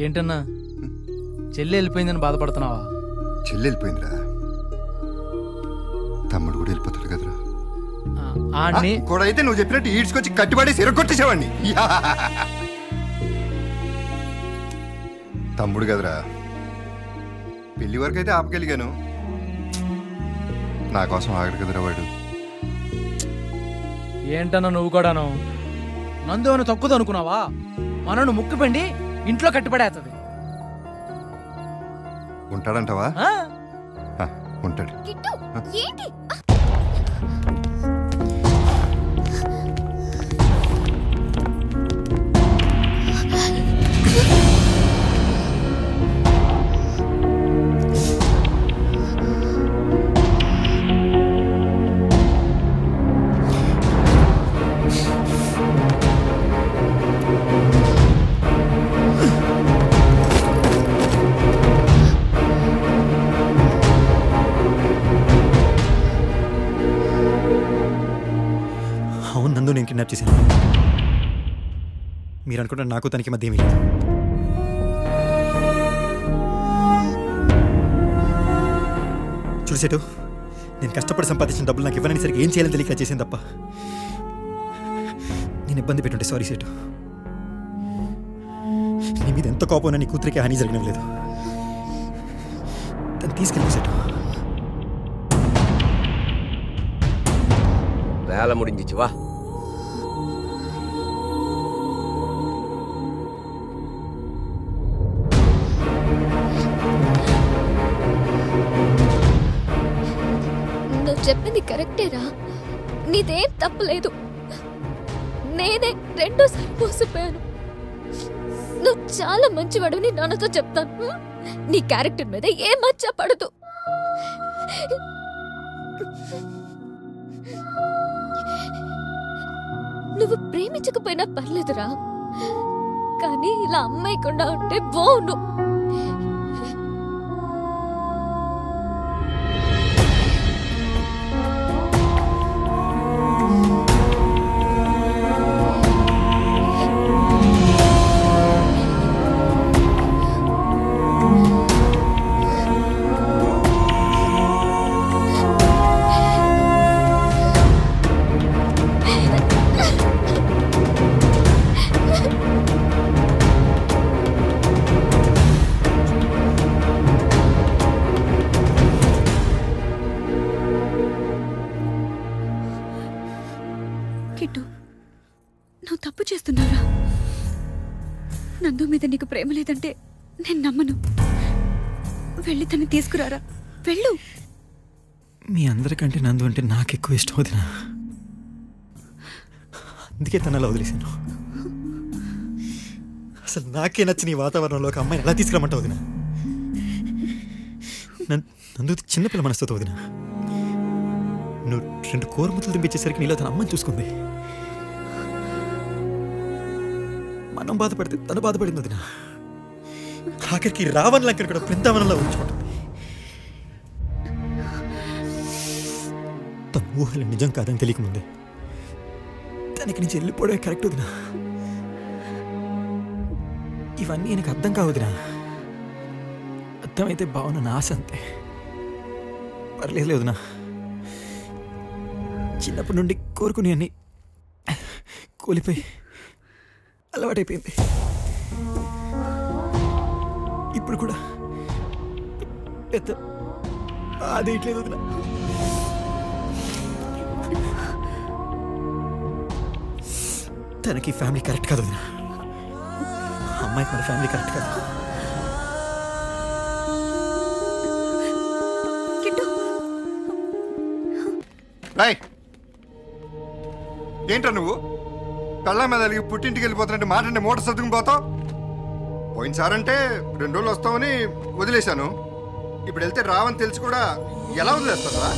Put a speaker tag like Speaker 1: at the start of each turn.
Speaker 1: ఏంటన్నా చెల్లి వెళ్ళిపోయిందని బాధపడుతున్నావా?
Speaker 2: చెల్లి వెళ్ళిపోయిందిరా, తమ్ముడు కూడా వెళ్ళిపోతాడు కదరా. కూడా అయితే నువ్వు చెప్పినట్టు ఈడ్చుకొచ్చి కట్టుబడేసి ఎరగొట్టేసేవాడిని. తమ్ముడు కదరా, పెళ్లి వరకు అయితే ఆపగలిగాను, నా కోసం ఆగడు కదరా వాడు.
Speaker 1: ఏంటన్నా నువ్వు కూడాను నందు అని తక్కువ అనుకున్నావా? మనను ముక్కుపిండి ఇంట్లో కట్టుబడేస్తుంది.
Speaker 2: ఉంటాడంటావా? ఉంటాడు.
Speaker 3: అవును నందు, నేను కిడ్నాప్ చేశాను. మీరు అనుకుంటారు నాకు తనకి మధ్య ఏమీ లేదు. చూసేటు, నేను కష్టపడి సంపాదించిన డబ్బులు నాకు ఇవ్వనని సరికి ఏం చేయాలని తెలియక చేసింది తప్ప నేను ఇబ్బంది పెట్టుంటే సారీ సేటు. నీ మీద ఎంత కోపం నీ కూతురికి హాని జరగడం లేదు. తను తీసుకెళ్ళి సేటు.
Speaker 4: வேலை முடிஞ்சிச்சு வா.
Speaker 5: నువ్వు చెప్పింది కరెక్టేరా, నీదేం తప్పులేదు. నేనే రెండోసారి మోసపోయాను. నువ్వు చాలా మంచివాడుని నాన్నతో చెప్తాను. నీ క్యారెక్టర్ మీద ఏ మచ్చ పడదు. నువ్వు ప్రేమించకపోయినా పర్లేదురా, కానీ ఇలా అమ్మాయికుండా ఉంటే బావును.
Speaker 6: నువ్వు తప్పు చేస్తున్నారా? నందు మీద నీకు ప్రేమ లేదంటే నేను నమ్మను. వెళ్ళి తను తీసుకురారా, వెళ్ళు.
Speaker 3: మీ అందరికంటే నందు అంటే నాకు ఎక్కువ ఇష్టం వదినా, అందుకే తనలా వదిలేశాను. అసలు నాకే నచ్చిన ఈ వాతావరణంలో ఒక అమ్మాయిని ఎలా తీసుకురమ్మంటావు వదినా? నందు చిన్నపిల్ల మనసుతో వదినా. నువ్వు 2 కోరముతులు దింపించేసరికి నీలో తన అమ్మని చూసుకుంది. మనం బాధపడితే తను బాధపడింది వదినా. ఆఖరికి రావణ్ లంకర్ కూడా బృందావనంలో ఉంచుకుంటుంది. తన ఊహలు నిజం కాదని తెలియకముందే తనకి నుంచి వెళ్ళిపోవడమే కరెక్ట్ వదినా. ఇవన్నీ నాకు అర్థం కావు వదినా. అర్థమైతే బాగున్నా ఆశ అంతే. పర్లేదు వదినా, చిన్నప్పటి నుండి కోరుకుని అన్ని కూలిపోయి అలవాటైపోయింది. ఇప్పుడు కూడా పెద్ద అదేయట్లేదు వదినా. తనకి ఫ్యామిలీ కరెక్ట్ కాదు వదినా. అమ్మాయికి మన ఫ్యామిలీ కరెక్ట్ కాదు.
Speaker 2: ఏంట్రా నువ్వు కళ్ళ మీద అలిగి పుట్టింటికి వెళ్ళిపోతానంటే మాటంటే మూట సర్దుకుని పోతావు. పోయినసారంటే 2 రోజులు వస్తామని వదిలేశాను. ఇప్పుడు వెళ్తే రావని తెలిసి కూడా ఎలా వదిలేస్తారా?